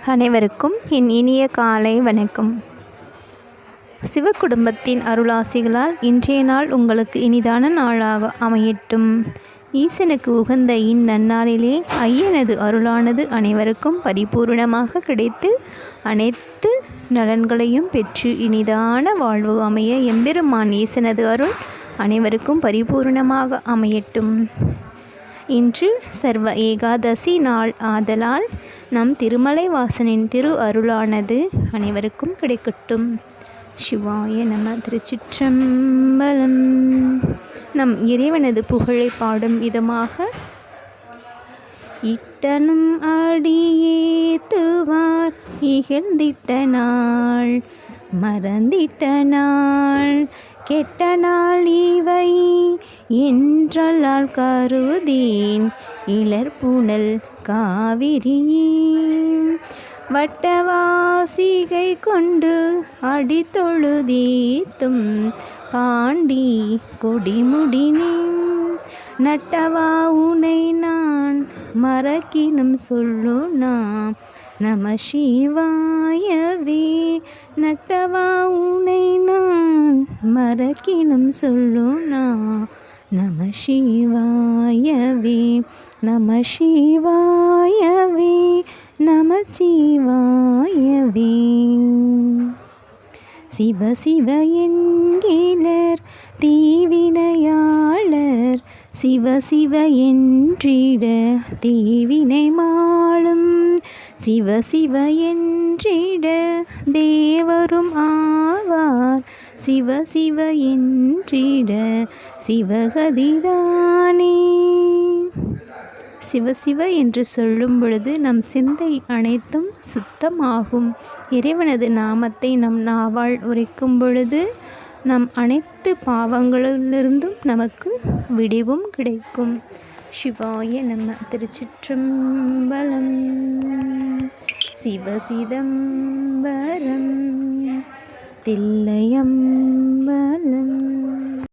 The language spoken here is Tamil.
அனைவருக்கும் என் இனிய காலை வணக்கம். சிவகுடும்பத்தின் அருளாசிகளால் இன்றைய நாள் உங்களுக்கு இனிதான நாளாக அமையட்டும். ஈசனுக்கு உகந்த இந்நன்னாளிலே ஐயனது அருளானது அனைவருக்கும் பரிபூர்ணமாக கிடைத்து அனைத்து நலன்களையும் பெற்று இனிதான வாழ்வு அமைய எம்பெருமான் ஈசனது அருள் அனைவருக்கும் பரிபூர்ணமாக அமையட்டும். இன்று சர்வ ஏகாதசி நாள் ஆதலால் நம் திருமலை வாசனின் திரு அருளானது அனைவருக்கும் கிடைக்கட்டும். சிவாய நம. திருச்சிற்றம்பலம். நம் இறைவனது புகழை பாடும் விதமாக இட்டனும் அடியேத்துவார் இகழ்ந்திட்ட நாள் மறந்திட்ட நாள் கெட்ட நாள் இவை என்றலால் கருதேன் இளர்புனல் காவிரி வட்டவாசிகை கொண்டு அடித்தொழுதீத்தும் பாண்டி கொடிமுடினே நட்டவா உனை நான் மறக்கினும் சொல்லுனா நம சிவாயவே. நட்டவா உனை நான் மறக்கினும் சொல்லுனா நம சிவாயவே. நம சிவாயவே. நம சிவாயவே. சிவ சிவ என்கிலர் தீவினையாளர் சிவ சிவ என்றிட தீவினை மாளும் சிவ சிவ என்றிட தேவரும் ஆவார் சிவ சிவ என்றிட சிவகதிதானே. சிவசிவ என்று சொல்லும் பொழுது நம் சிந்தை அனைத்தும் சுத்தமாகும். இறைவனது நாமத்தை நம் நாவால் உரைக்கும் பொழுது நம் அனைத்து பாவங்களிலிருந்தும் நமக்கு விடிவும் கிடைக்கும். சிவாய நம. திருச்சிற்றம்பலம். சிவசிதம்பரம் தில்லையம்பலம்.